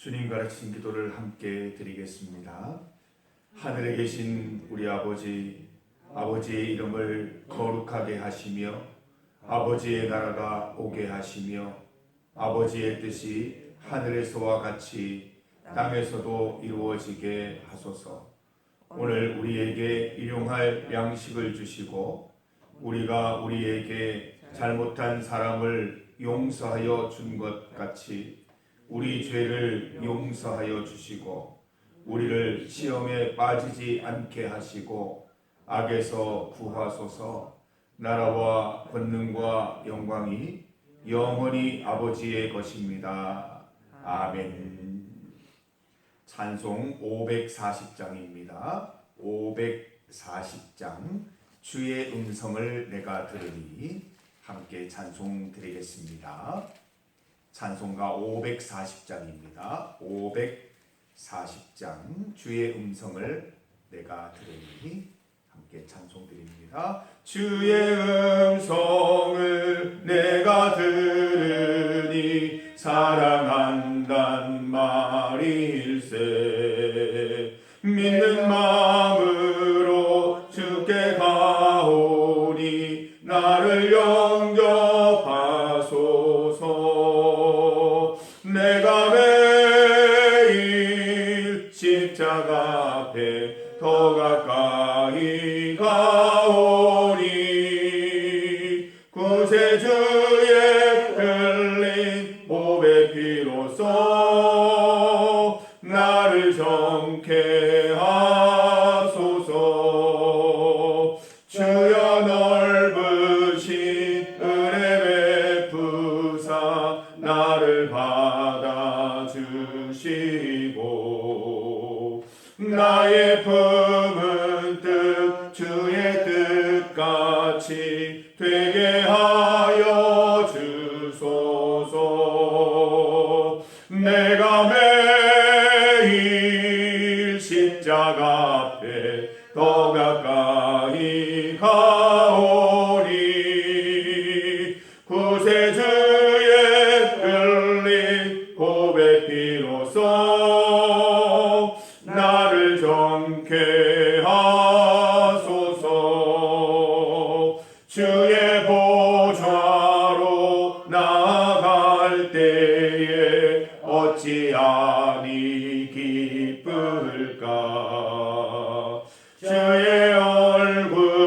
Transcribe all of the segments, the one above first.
주님 가르친 기도를 함께 드리겠습니다. 하늘에 계신 우리 아버지, 아버지의 이름을 거룩하게 하시며 아버지의 나라가 오게 하시며 아버지의 뜻이 하늘에서와 같이 땅에서도 이루어지게 하소서. 오늘 우리에게 일용할 양식을 주시고 우리가 우리에게 잘못한 사람을 용서하여 준 것 같이 우리 죄를 용서하여 주시고 우리를 시험에 빠지지 않게 하시고 악에서 구하소서. 나라와 권능과 영광이 영원히 아버지의 것입니다. 아멘. 찬송 540장입니다. 540장 주의 음성을 내가 들으니 함께 찬송 드리겠습니다. 찬송가 540장입니다. 540장 주의 음성을 내가 들으니 함께 찬송 드립니다. 주의 음성을 내가 들으니 사랑한단 말일세. 믿는 마음으로 주께 가오니 나를 영접하소서. 내가 매일 십자가 앞에 더 가까이 가오니 구세주의 흘린 보배 피로써 나를 정케 하소서. 주여 넓으신 은혜 베푸사 나를 받아주시고 나의 품은 뜻 주의 뜻같이 되게 하여 주소서. 내가 매일 십자가 앞에 더 가까이 가오니 구세주의 흘린 보배 피로써 나를 정케 하소서. 주의 보좌로 나아갈 때에 어찌하니 기쁠까. 주의 얼굴을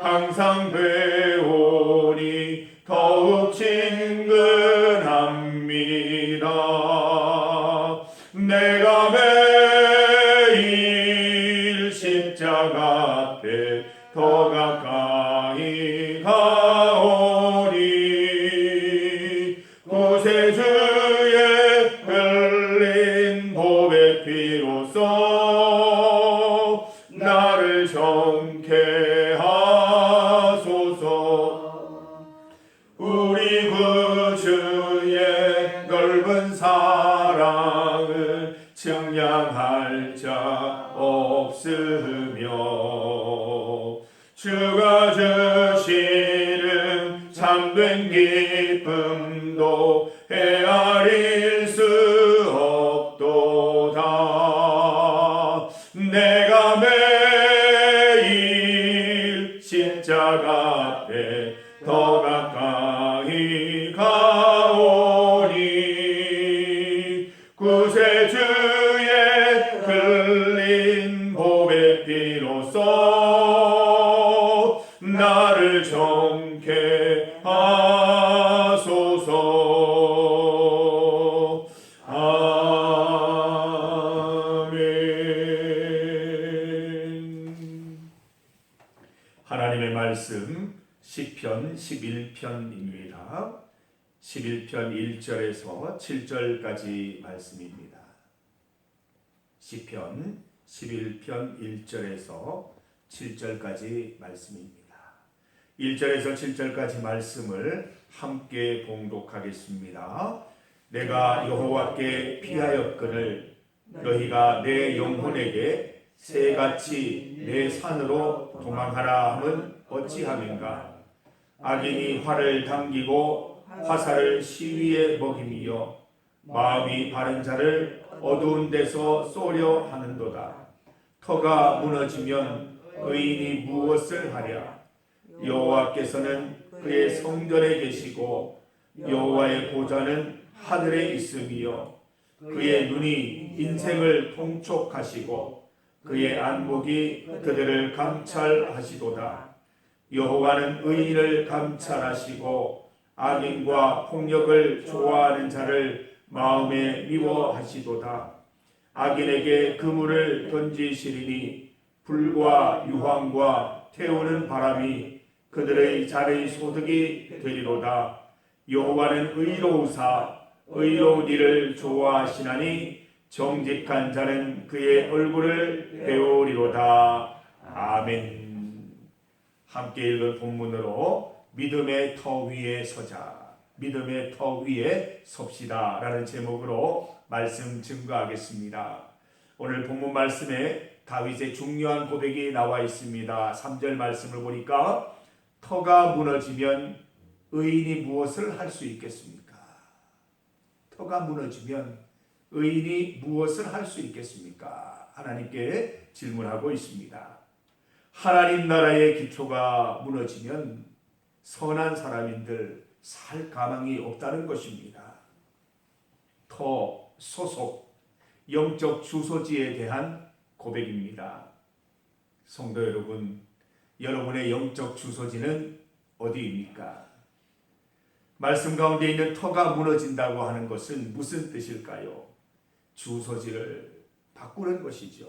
항상 배우니 더욱 친근합니다. 내가 매일 십자가 앞에 더 가까이 가오니 구세주의 흘린 보배 피로써 나를 정케 하소서. 우리 구주의 넓은 사랑을 측량할 자 없으며 주가 주시는 참된 기쁨도 헤아릴 수 없도다. 내가 매일 십자가 앞에 더 가까이 가오니 구세주의 흘린 보배 피로써 나를 정케 하소서. 아멘. 하나님의 말씀 시편 11편입니다. 11편 1절에서 7절까지 말씀입니다. 시편 11편 1절에서 7절까지 말씀입니다. 1절에서 7절까지 말씀을 함께 봉독하겠습니다. 내가 여호와께 피하였거늘 너희가 내 영혼에게 새같이 내 산으로 도망하라 함은 어찌함인가. 악인이 활을 당기고 화살을 시위에 먹임이요 마음이 바른 자를 어두운 데서 쏘려 하는도다. 터가 무너지면 의인이 무엇을 하랴. 여호와께서는 그의 성전에 계시고 여호와의 보좌는 하늘에 있음이요 그의 눈이 인생을 통촉하시고 그의 안목이 그들을 감찰하시도다. 여호와는 의인을 감찰하시고 악인과 폭력을 좋아하는 자를 마음에 미워하시도다. 악인에게 그물을 던지시리니 불과 유황과 태우는 바람이 그들의 자리의 소득이 되리로다. 여호와는 의로우사 의로운 일을 좋아하시나니 정직한 자는 그의 얼굴을 배우리로다. 아멘. 함께 읽을 본문으로 믿음의 터 위에 서자, 믿음의 터 위에 섭시다 라는 제목으로 말씀 증거하겠습니다. 오늘 본문 말씀에 다윗의 중요한 고백이 나와 있습니다. 3절 말씀을 보니까 터가 무너지면 의인이 무엇을 할 수 있겠습니까? 터가 무너지면 의인이 무엇을 할 수 있겠습니까? 하나님께 질문하고 있습니다. 하나님 나라의 기초가 무너지면 선한 사람인들 살 가망이 없다는 것입니다. 터, 소속, 영적 주소지에 대한 고백입니다. 성도 여러분, 여러분의 영적 주소지는 어디입니까? 말씀 가운데 있는 터가 무너진다고 하는 것은 무슨 뜻일까요? 주소지를 바꾸는 것이죠.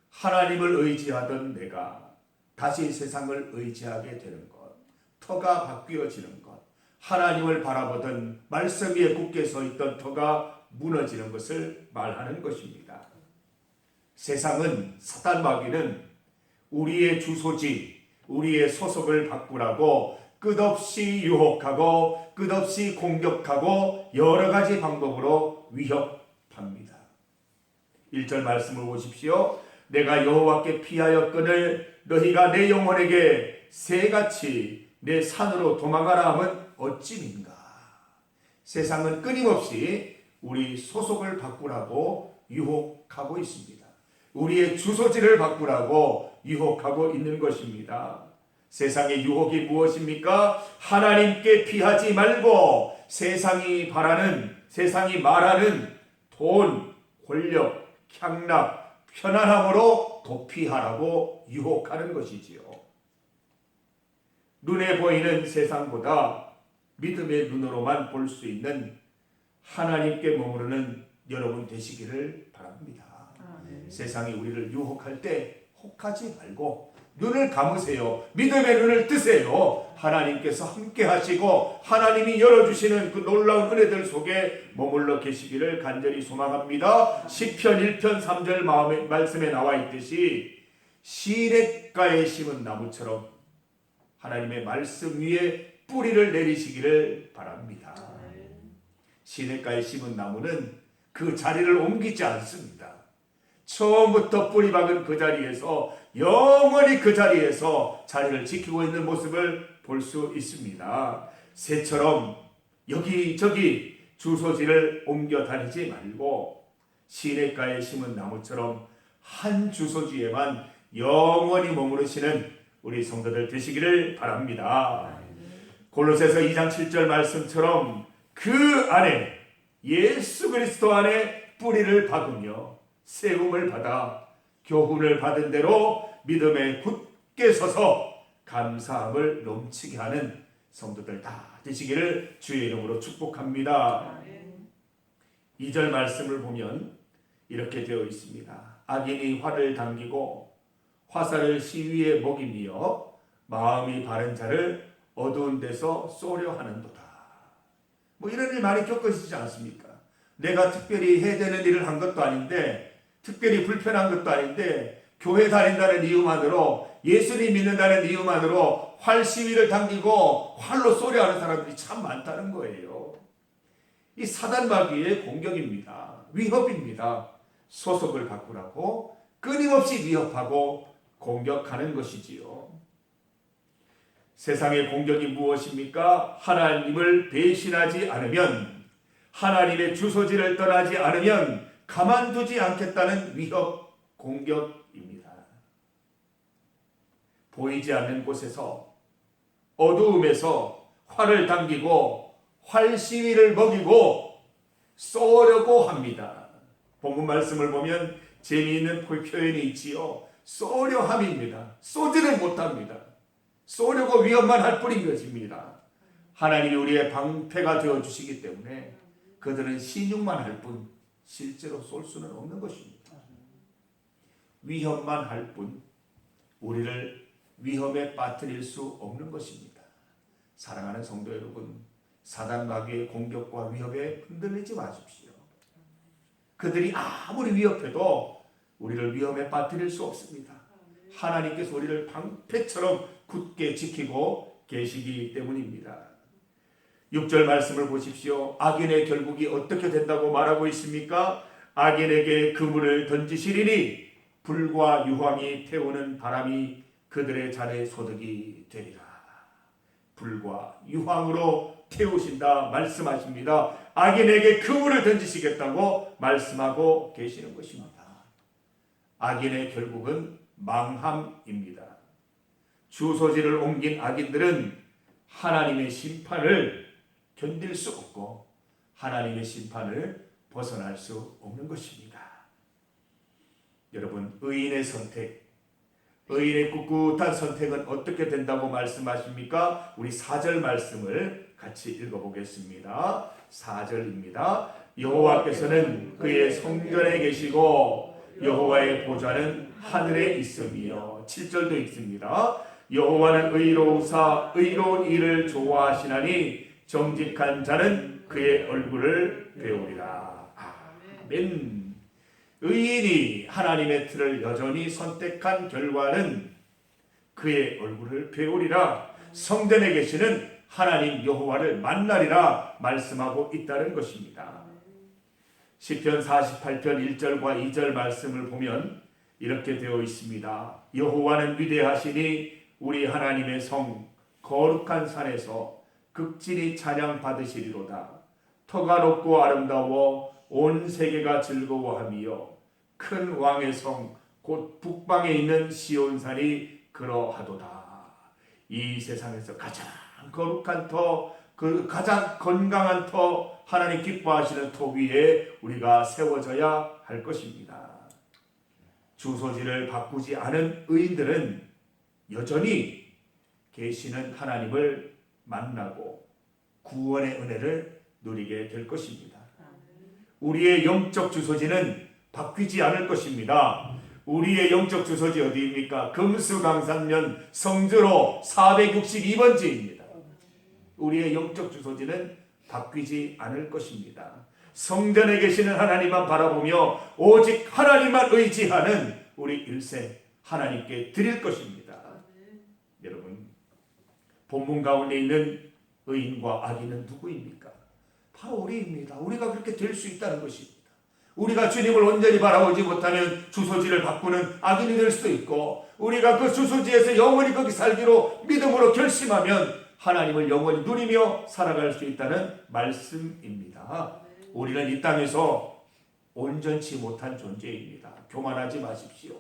하나님을 의지하던 내가 다시 세상을 의지하게 되는 것, 터가 바뀌어지는 것, 하나님을 바라보던 말씀 위에 굳게 서 있던 터가 무너지는 것을 말하는 것입니다. 세상은, 사단 마귀는 우리의 주소지, 우리의 소속을 바꾸라고 끝없이 유혹하고 끝없이 공격하고 여러 가지 방법으로 위협합니다. 1절 말씀을 보십시오. 내가 여호와께 피하였거늘 너희가 내 영혼에게 새같이 내 산으로 도망가라 하면 어찌민가. 세상은 끊임없이 우리 소속을 바꾸라고 유혹하고 있습니다. 우리의 주소지를 바꾸라고 유혹하고 있는 것입니다. 세상의 유혹이 무엇입니까? 하나님께 피하지 말고 세상이 바라는, 세상이 말하는 돈, 권력, 향락, 편안함으로 도피하라고 유혹하는 것이지요. 눈에 보이는 세상보다 믿음의 눈으로만 볼 수 있는 하나님께 머무르는 여러분 되시기를 바랍니다. 세상이 우리를 유혹할 때 혹하지 말고 눈을 감으세요. 믿음의 눈을 뜨세요. 하나님께서 함께 하시고 하나님이 열어주시는 그 놀라운 은혜들 속에 머물러 계시기를 간절히 소망합니다. 시편 1편 3절 말씀에 나와 있듯이 시냇가에 심은 나무처럼 하나님의 말씀 위에 뿌리를 내리시기를 바랍니다. 시냇가에 심은 나무는 그 자리를 옮기지 않습니다. 처음부터 뿌리 박은 그 자리에서 영원히 그 자리에서 자리를 지키고 있는 모습을 볼 수 있습니다. 새처럼 여기저기 주소지를 옮겨 다니지 말고 시냇가에 심은 나무처럼 한 주소지에만 영원히 머무르시는 우리 성도들 되시기를 바랍니다. 골로새서 2장 7절 말씀처럼 그 안에 예수 그리스도 안에 뿌리를 박으며 세움을 받아 교훈을 받은 대로 믿음에 굳게 서서 감사함을 넘치게 하는 성도들 다 되시기를 주의 이름으로 축복합니다. 2절 말씀을 보면 이렇게 되어 있습니다. 악인이 활을 당기고 화살을 시위에 먹이며 마음이 바른 자를 어두운 데서 쏘려 하는도다. 뭐 이런 일 많이 겪으시지 않습니까? 내가 특별히 해야 되는 일을 한 것도 아닌데, 특별히 불편한 것도 아닌데, 교회 다닌다는 이유만으로, 예수님 믿는다는 이유만으로 활 시위를 당기고 활로 쏘려 하는 사람들이 참 많다는 거예요. 이 사단 마귀의 공격입니다. 위협입니다. 소속을 바꾸라고 끊임없이 위협하고 공격하는 것이지요. 세상의 공격이 무엇입니까? 하나님을 배신하지 않으면, 하나님의 주소지를 떠나지 않으면 가만두지 않겠다는 위협, 공격입니다. 보이지 않는 곳에서 어두움에서 활을 당기고 활시위를 먹이고 쏘려고 합니다. 본문 말씀을 보면 재미있는 표현이 있지요. 쏘려 함입니다. 쏘지는 못합니다. 쏘려고 위협만 할 뿐인 것입니다. 하나님이 우리의 방패가 되어주시기 때문에 그들은 신용만 할 뿐 실제로 쏠 수는 없는 것입니다. 위협만 할 뿐 우리를 위협에 빠뜨릴 수 없는 것입니다. 사랑하는 성도 여러분, 사단 마귀의 공격과 위협에 흔들리지 마십시오. 그들이 아무리 위협해도 우리를 위험에 빠뜨릴 수 없습니다. 하나님께서 우리를 방패처럼 굳게 지키고 계시기 때문입니다. 6절 말씀을 보십시오. 악인의 결국이 어떻게 된다고 말하고 있습니까? 악인에게 그물을 던지시리니 불과 유황이 태우는 바람이 그들의 잔에 소득이 되리라. 불과 유황으로 태우신다 말씀하십니다. 악인에게 그물을 던지시겠다고 말씀하고 계시는 것입니다. 악인의 결국은 망함입니다. 주소지를 옮긴 악인들은 하나님의 심판을 견딜 수 없고 하나님의 심판을 벗어날 수 없는 것입니다. 여러분, 의인의 선택, 의인의 꿋꿋한 선택은 어떻게 된다고 말씀하십니까? 우리 4절 말씀을 같이 읽어보겠습니다. 4절입니다. 여호와께서는 그의 성전에 계시고 여호와의 보좌는 하늘에 있으며 7절도 있습니다. 여호와는 의로우사 의로운 일을 좋아하시나니 정직한 자는 그의 얼굴을 배우리라. 아멘. 의인이 하나님의 틀을 여전히 선택한 결과는 그의 얼굴을 배우리라. 성전에 계시는 하나님 여호와를 만나리라 말씀하고 있다는 것입니다. 시편 48편 1절과 2절 말씀을 보면 이렇게 되어 있습니다. 여호와는 위대하시니 우리 하나님의 성 거룩한 산에서 극진히 찬양 받으시리로다. 터가 높고 아름다워 온 세계가 즐거워하며 큰 왕의 성 곧 북방에 있는 시온산이 그러하도다. 이 세상에서 가장 거룩한 터, 그 가장 건강한 터, 하나님 기뻐하시는 터 위에 우리가 세워져야 할 것입니다. 주소지를 바꾸지 않은 의인들은 여전히 계시는 하나님을 만나고 구원의 은혜를 누리게 될 것입니다. 우리의 영적 주소지는 바뀌지 않을 것입니다. 우리의 영적 주소지 어디입니까? 금수강산면 성주로 462번지입니다. 우리의 영적 주소지는 바뀌지 않을 것입니다. 성전에 계시는 하나님만 바라보며 오직 하나님만 의지하는 우리 일생 하나님께 드릴 것입니다. 여러분, 본문 가운데 있는 의인과 악인은 누구입니까? 바로 우리입니다. 우리가 그렇게 될 수 있다는 것입니다. 우리가 주님을 온전히 바라보지 못하면 주소지를 바꾸는 악인이 될 수도 있고, 우리가 그 주소지에서 영원히 거기 살기로 믿음으로 결심하면 하나님을 영원히 누리며 살아갈 수 있다는 말씀입니다. 우리는 이 땅에서 온전치 못한 존재입니다. 교만하지 마십시오.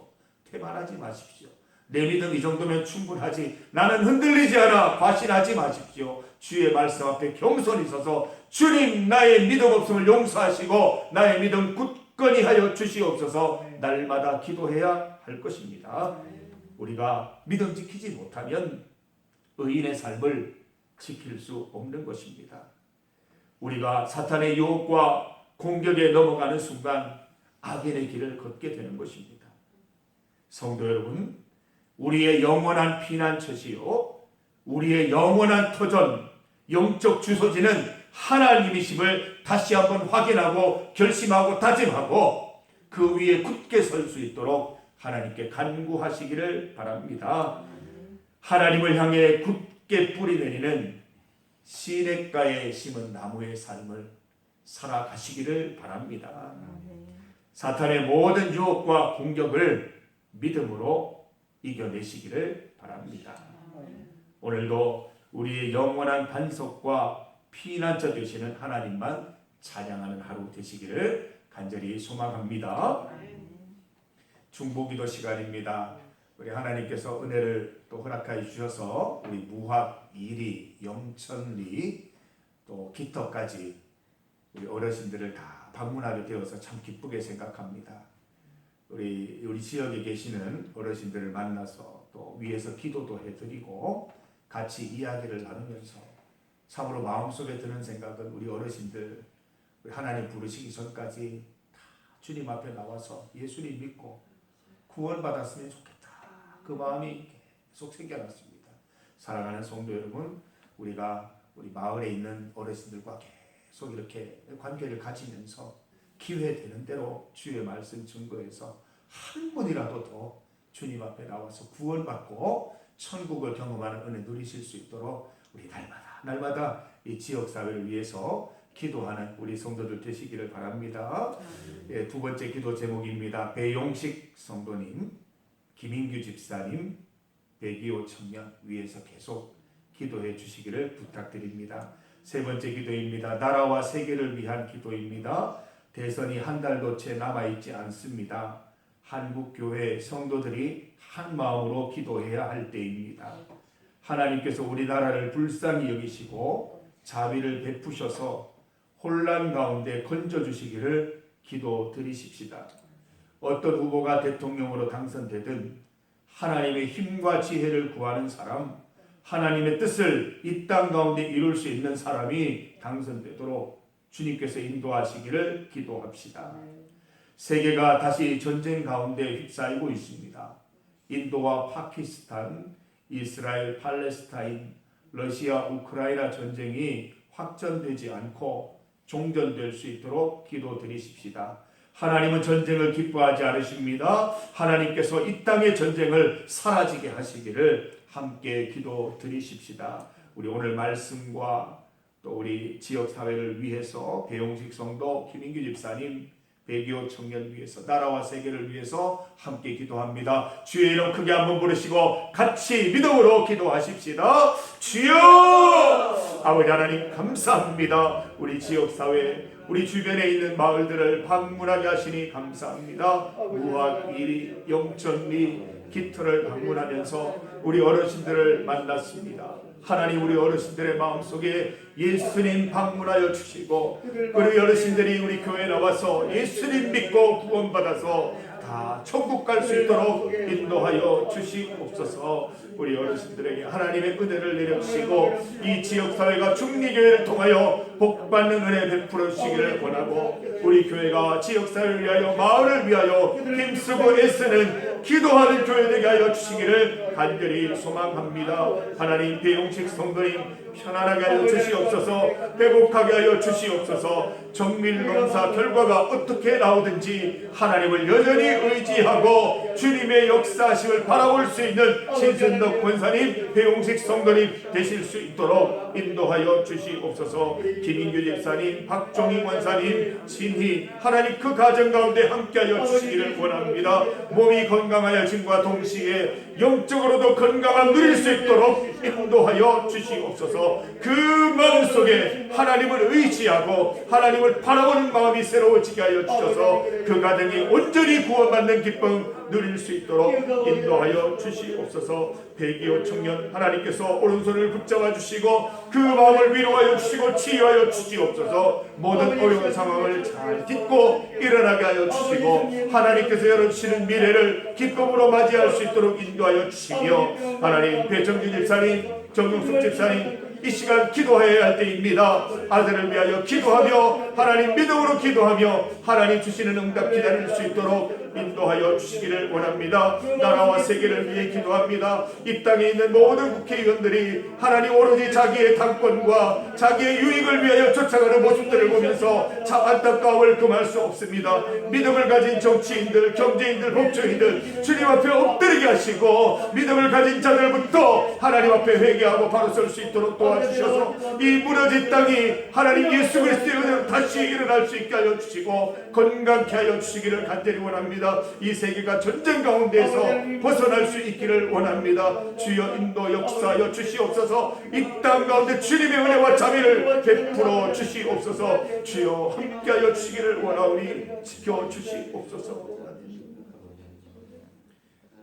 태만하지 마십시오. 내 믿음 이 정도면 충분하지, 나는 흔들리지 않아, 과신하지 마십시오. 주의 말씀 앞에 겸손히 서서 주님, 나의 믿음 없음을 용서하시고 나의 믿음 굳건히 하여 주시옵소서 날마다 기도해야 할 것입니다. 우리가 믿음 지키지 못하면 의인의 삶을 지킬 수 없는 것입니다. 우리가 사탄의 유혹과 공격에 넘어가는 순간 악인의 길을 걷게 되는 것입니다. 성도 여러분, 우리의 영원한 피난처시요 우리의 영원한 터전, 영적 주소지는 하나님이심을 다시 한번 확인하고 결심하고 다짐하고 그 위에 굳게 설 수 있도록 하나님께 간구하시기를 바랍니다. 하나님을 향해 굳게 뿌리 내리는 시냇가에 심은 나무의 삶을 살아가시기를 바랍니다. 사탄의 모든 유혹과 공격을 믿음으로 이겨내시기를 바랍니다. 오늘도 우리의 영원한 반석과 피난처 되시는 하나님만 찬양하는 하루 되시기를 간절히 소망합니다. 중보기도 시간입니다. 우리 하나님께서 은혜를 또 허락하여 주셔서 우리 무학, 이리, 영천리 또 기터까지 우리 어르신들을 다 방문하게 되어서 참 기쁘게 생각합니다. 우리 지역에 계시는 어르신들을 만나서 또 위에서 기도도 해드리고 같이 이야기를 나누면서 참으로 마음속에 드는 생각은 우리 어르신들 우리 하나님 부르시기 전까지 다 주님 앞에 나와서 예수님 믿고 구원받았으면 좋겠다. 그 마음이 계속 생겨났습니다. 사랑하는 성도 여러분, 우리가 우리 마을에 있는 어르신들과 계속 이렇게 관계를 가지면서 기회 되는 대로 주의 말씀 증거해서 한 분이라도 더 주님 앞에 나와서 구원받고 천국을 경험하는 은혜 누리실 수 있도록 우리 날마다 이 지역사회를 위해서 기도하는 우리 성도들 되시기를 바랍니다. 예, 두 번째 기도 제목입니다. 배용식 성도님, 김인규 집사님, 백이호 청년 위해서 계속 기도해 주시기를 부탁드립니다. 세 번째 기도입니다. 나라와 세계를 위한 기도입니다. 대선이 한 달도 채 남아있지 않습니다. 한국교회 성도들이 한 마음으로 기도해야 할 때입니다. 하나님께서 우리나라를 불쌍히 여기시고 자비를 베푸셔서 혼란 가운데 건져주시기를 기도드리십시다. 어떤 후보가 대통령으로 당선되든 하나님의 힘과 지혜를 구하는 사람, 하나님의 뜻을 이 땅 가운데 이룰 수 있는 사람이 당선되도록 주님께서 인도하시기를 기도합시다. 세계가 다시 전쟁 가운데 휩싸이고 있습니다. 인도와 파키스탄, 이스라엘, 팔레스타인, 러시아, 우크라이나 전쟁이 확전되지 않고 종전될 수 있도록 기도드리십시다. 하나님은 전쟁을 기뻐하지 않으십니다. 하나님께서 이 땅의 전쟁을 사라지게 하시기를 함께 기도드리십시다. 우리 오늘 말씀과 또 우리 지역사회를 위해서 배용식 성도, 김인규 집사님, 백이호 청년 위해서 나라와 세계를 위해서 함께 기도합니다. 주의 이름 크게 한번 부르시고 같이 믿음으로 기도하십시다. 주여! 아버지 하나님 감사합니다. 우리 지역사회 우리 주변에 있는 마을들을 방문하게 하시니 감사합니다. 무학, 이리, 영천리, 기터를 방문하면서 우리 어르신들을 만났습니다. 하나님 우리 어르신들의 마음속에 예수님 방문하여 주시고 우리 어르신들이 우리 교회에 나와서 예수님 믿고 구원받아서 다 천국 갈 수 있도록 인도하여 주시옵소서. 우리 어르신들에게 하나님의 은혜를 내려주시고 이 지역사회가 중리교회를 통하여 복받는 은혜 베풀어 주시기를 원하고 우리 교회가 지역사회를 위하여 마을을 위하여 힘쓰고 애쓰는 기도하는 교회 되게 하여 주시기를 간절히 소망합니다. 하나님 배용식 성도님 편안하게 하여 주시옵소서. 회복하게 하여 주시옵소서. 정밀검사 결과가 어떻게 나오든지 하나님을 여전히 의지하고 주님의 역사하심을 바라볼 수 있는 신순덕 권사님, 배용식 성도님 되실 수 있도록 인도하여 주시옵소서. 김인규 집사님, 박종희 권사님, 진희 하나님 그 가정 가운데 함께하여 주시기를 원합니다. 몸이 건강하여짐과 동시에 영적으로도 건강함 누릴 수 있도록 인도하여 주시옵소서. 그 마음속에 하나님을 의지하고 하나님을 바라보는 마음이 새로워지게 하여 주셔서 그 가정이 온전히 구원받는 기쁨 누릴 수 있도록 인도하여 주시옵소서. 백이호 청년 하나님께서 오른손을 붙잡아 주시고 그 마음을 위로하여 주시고 치유하여 주시옵소서. 모든 어려운 상황을 잘 딛고 일어나게 하여 주시고 하나님께서 열어주시는 미래를 기쁨으로 맞이할 수 있도록 인도하여 주시며 하나님 배정규 집사님, 정용숙 집사님 이 시간 기도해야 할 때입니다. 아들을 위하여 기도하며 하나님 믿음으로 기도하며 하나님 주시는 응답 기다릴 수 있도록 인도하여 주시기를 원합니다. 나라와 세계를 위해 기도합니다. 이 땅에 있는 모든 국회의원들이 하나님 오로지 자기의 당권과 자기의 유익을 위하여 쫓아가는 모습들을 보면서 참 안타까움을 금할 수 없습니다. 믿음을 가진 정치인들, 경제인들, 법조인들 주님 앞에 엎드리게 하시고 믿음을 가진 자들부터 하나님 앞에 회개하고 바로 설 수 있도록 도와주셔서 이 무너진 땅이 하나님 예수 그리스도의 은혜로 다시 일어날 수 있게 하여 주시고 건강케 하여 주시기를 간절히 원합니다. 원합니다. 이 세계가 전쟁 가운데에서 벗어날 수 있기를 원합니다. 주여 인도 역사하여 주시옵소서. 이 땅 가운데 주님의 은혜와 자비를 베풀어 주시옵소서. 주여 함께하여 주시기를 원하오니 지켜주시옵소서.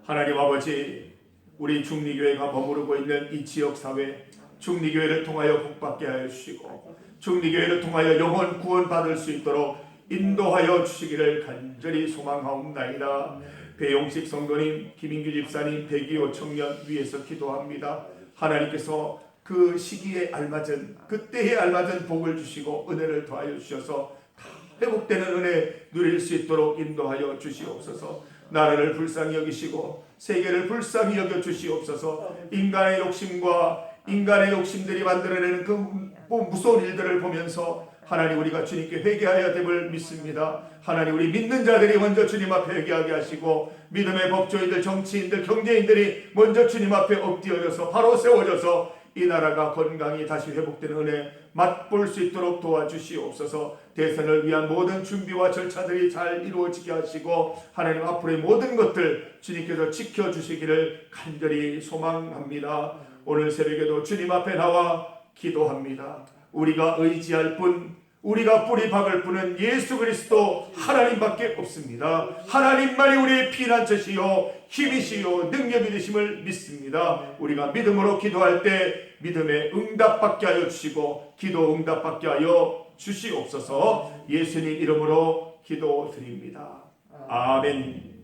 하나님 아버지, 우리 중리교회가 머무르고 있는 이 지역사회, 중리교회를 통하여 복받게 하여 주시고 중리교회를 통하여 영혼 구원받을 수 있도록 인도하여 주시기를 간절히 소망하옵나이다. 배용식 성도님, 김인규 집사님, 102호 청년 위해서 기도합니다. 하나님께서 그 시기에 알맞은, 그때에 알맞은 복을 주시고 은혜를 더하여 주셔서 다 회복되는 은혜 누릴 수 있도록 인도하여 주시옵소서. 나라를 불쌍히 여기시고 세계를 불쌍히 여겨 주시옵소서. 인간의 욕심과 인간의 욕심들이 만들어내는 그 무서운 일들을 보면서 하나님, 우리가 주님께 회개하여야 됨을 믿습니다. 하나님, 우리 믿는 자들이 먼저 주님 앞에 회개하게 하시고 믿음의 법조인들, 정치인들, 경제인들이 먼저 주님 앞에 엎드려져서 바로 세워져서 이 나라가 건강히 다시 회복되는 은혜 맛볼 수 있도록 도와주시옵소서. 대선을 위한 모든 준비와 절차들이 잘 이루어지게 하시고 하나님, 앞으로의 모든 것들 주님께서 지켜주시기를 간절히 소망합니다. 오늘 새벽에도 주님 앞에 나와 기도합니다. 우리가 의지할 분, 우리가 뿌리 박을 분은 예수 그리스도 하나님밖에 없습니다. 하나님만이 우리의 피난처시요 힘이시요 능력이 되심을 믿습니다. 우리가 믿음으로 기도할 때 믿음의 응답받게 하여 주시고 기도 응답받게 하여 주시옵소서. 예수님 이름으로 기도드립니다. 아멘.